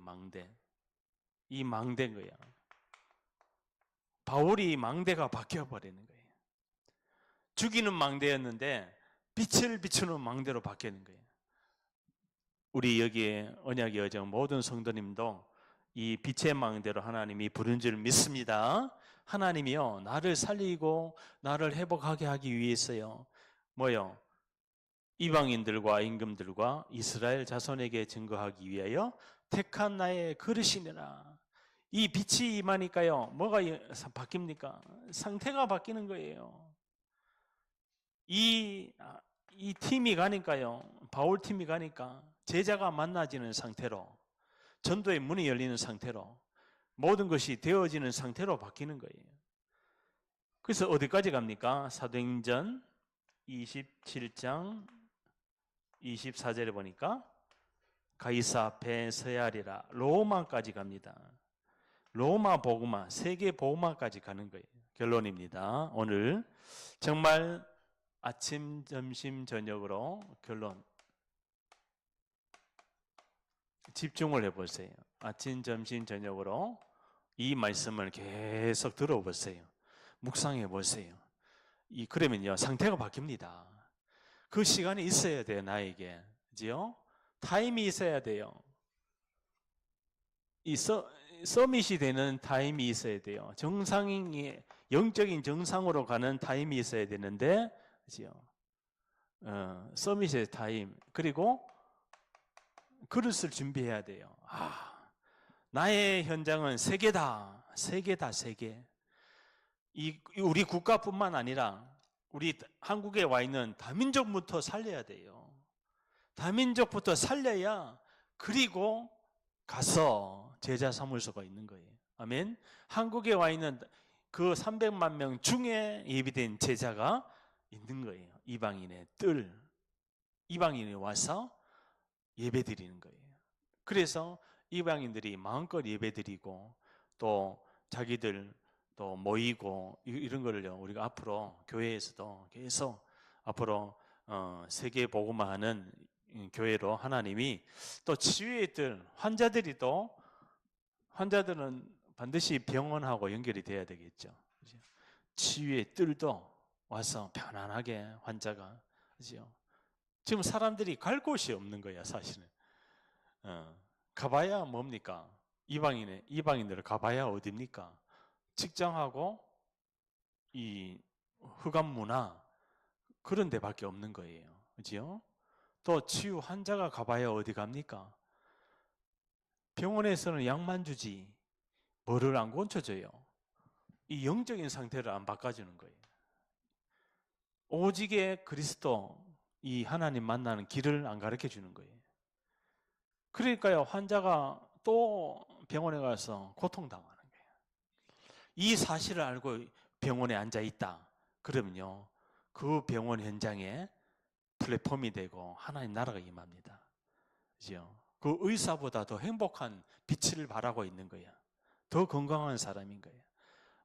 이 망대인 거예요. 바울이 망대가 바뀌어버리는 거예요. 죽이는 망대였는데 빛을 비추는 망대로 바뀌는 거예요. 우리 여기에 언약의 여정 모든 성도님도 이 빛의 망대로 하나님이 부른 줄 믿습니다. 하나님이요, 나를 살리고 나를 회복하게 하기 위해서요, 뭐요? 이방인들과 임금들과 이스라엘 자손에게 증거하기 위하여 택한 나의 그릇이니라. 이 빛이 임하니까요, 뭐가 바뀝니까? 상태가 바뀌는 거예요. 이 팀이 가니까요, 바울 팀이 가니까 제자가 만나지는 상태로, 전도의 문이 열리는 상태로, 모든 것이 되어지는 상태로 바뀌는 거예요. 그래서 어디까지 갑니까? 사도행전 27장 24절에 보니까 가이사 앞에 서야 하리라, 로마까지 갑니다. 로마 복음화, 세계 복음화까지 가는 거예요. 결론입니다. 오늘 정말 아침, 점심, 저녁으로 결론 집중을 해보세요. 아침, 점심, 저녁으로 이 말씀을 계속 들어보세요. 묵상해 보세요. 그러면요, 상태가 바뀝니다. 그 시간이 있어야 돼요, 나에게. 그죠? 타임이 있어야 돼요. 서밋이 되는 타임이 있어야 돼요. 영적인 정상으로 가는 타임이 있어야 되는데, 그죠? 서밋의 타임. 그리고 그릇을 준비해야 돼요. 나의 현장은 세계다. 세계. 우리 국가뿐만 아니라 우리 한국에 와 있는 다민족부터 살려야 돼요. 다민족부터 살려야 그리고 가서 제자 삼을 수가 있는 거예요. 아멘. 한국에 와 있는 그 300만 명 중에 예비된 제자가 있는 거예요. 이방인이 와서 예배 드리는 거예요. 그래서 이방인들이 마음껏 예배 드리고 또 자기들 또 모이고 이런 거를요, 우리가 앞으로 교회에서도 계속 앞으로 세계 복음화하는 교회로 하나님이 또 치유의 뜰, 환자들은 반드시 병원하고 연결이 돼야 되겠죠. 치유의 뜰도 와서 편안하게 환자가, 그죠? 지금 사람들이 갈 곳이 없는 거야, 사실은. 가봐야 뭡니까? 이방인들 가봐야 어딥니까? 직장하고 이 흑암 문화 그런 데밖에 없는 거예요. 그죠? 또 치유 환자가 가봐야 어디 갑니까? 병원에서는 약만 주지 뭐를 안 고쳐줘요. 이 영적인 상태를 안 바꿔주는 거예요. 오직의 그리스도, 이 하나님 만나는 길을 안 가르쳐 주는 거예요. 그러니까요, 환자가 또 병원에 가서 고통당하는 거예요. 이 사실을 알고 병원에 앉아 있다 그러면요, 그 병원 현장에 플랫폼이 되고 하나님 나라가 임합니다. 그죠? 그 의사보다 더 행복한 빛을 발하고 있는 거예요. 더 건강한 사람인 거예요.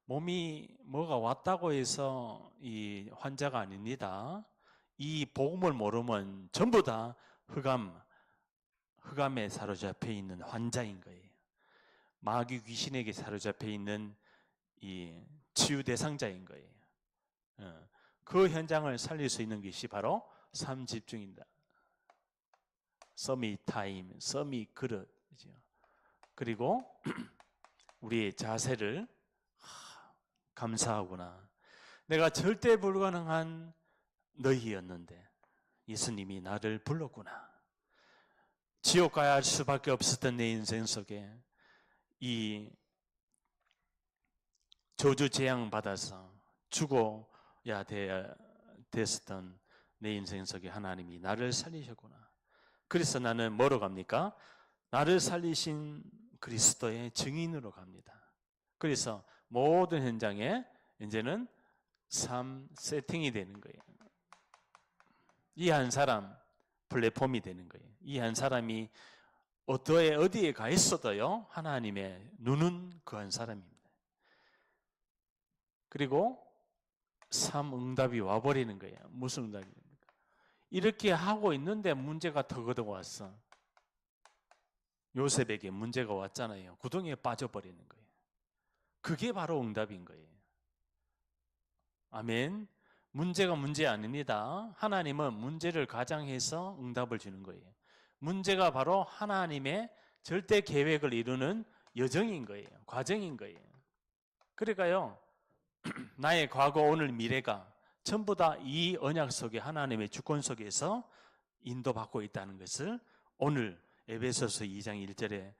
몸이 뭐가 왔다고 해서 이 환자가 아닙니다. 이 복음을 모르면 전부 다 흑암에 사로잡혀 있는 환자인 거예요. 마귀 귀신에게 사로잡혀 있는 이 치유 대상자인 거예요. 그 현장을 살릴 수 있는 것이 바로 삶 집중입니다. 서밋 타임, 서밋 그릇. 그리고 우리의 자세를 감사하구나. 내가 절대 불가능한 너희였는데 예수님이 나를 불렀구나. 지옥 가야 할 수밖에 없었던 내 인생 속에 이 저주 재앙 받아서 죽어야 됐었던 내 인생 속에 하나님이 나를 살리셨구나. 그래서 나는 뭐로 갑니까? 나를 살리신 그리스도의 증인으로 갑니다. 그래서 모든 현장에 이제는 삶 세팅이 되는 거예요. 이 한 사람 플랫폼이 되는 거예요. 이 한 사람이 어디에 가 있어도요, 하나님의 눈은 그 한 사람입니다. 그리고 삶 응답이 와버리는 거예요. 무슨 응답입니까? 이렇게 하고 있는데 문제가 더 걷어왔어. 요셉에게 문제가 왔잖아요. 구덩이에 빠져버리는 거예요. 그게 바로 응답인 거예요. 아멘. 문제가 문제 아닙니다. 하나님은 문제를 가장해서 응답을 주는 거예요. 문제가 바로 하나님의 절대 계획을 이루는 여정인 거예요. 과정인 거예요. 그러니까요, 나의 과거, 오늘, 미래가 전부 다 이 언약 속에 하나님의 주권 속에서 인도받고 있다는 것을 오늘 에베소서 2장 1절에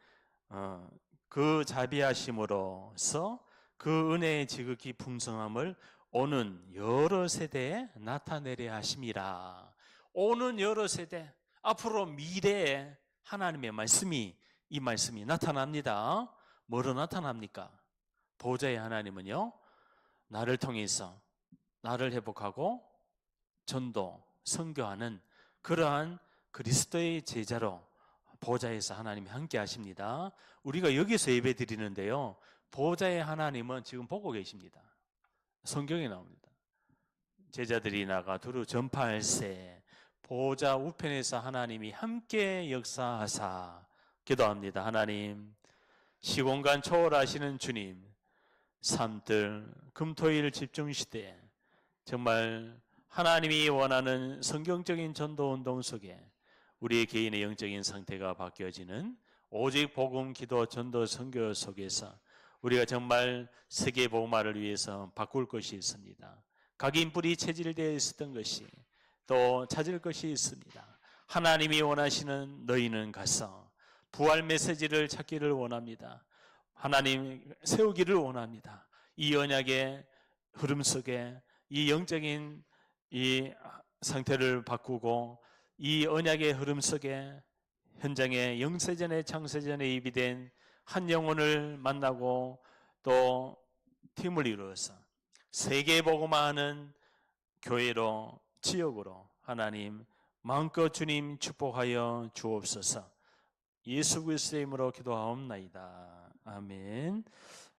그 자비하심으로써 그 은혜의 지극히 풍성함을 오는 여러 세대에 나타내려 하심이라. 오는 여러 세대, 앞으로 미래에 하나님의 말씀이, 이 말씀이 나타납니다. 뭐로 나타납니까? 보좌의 하나님은요, 나를 통해서 나를 회복하고 전도, 선교하는 그러한 그리스도의 제자로 보좌에서 하나님이 함께 하십니다. 우리가 여기서 예배 드리는데요, 보좌의 하나님은 지금 보고 계십니다. 성경에 나옵니다. 제자들이 나가 두루 전파할세 보좌 우편에서 하나님이 함께 역사하사. 기도합니다. 하나님, 시공간 초월하시는 주님, 삶들 금토일 집중시대 정말 하나님이 원하는 성경적인 전도운동 속에 우리 개인의 영적인 상태가 바뀌어지는 오직 복음, 기도, 전도, 선교 속에서 우리가 정말 세계 복음화를 위해서 바꿀 것이 있습니다. 각인뿔이 체질되어 있었던 것이 또 찾을 것이 있습니다. 하나님이 원하시는 너희는 가서 부활 메시지를 찾기를 원합니다. 하나님 세우기를 원합니다. 이 언약의 흐름 속에 이 영적인 이 상태를 바꾸고 이 언약의 흐름 속에 현장에 영세전에 창세전에 예비된 한 영혼을 만나고 또 팀을 이루어서 세계 복음화하는 교회로, 지역으로 하나님 마음껏 주님 축복하여 주옵소서. 예수 그리스도의 이름으로 기도하옵나이다. 아멘.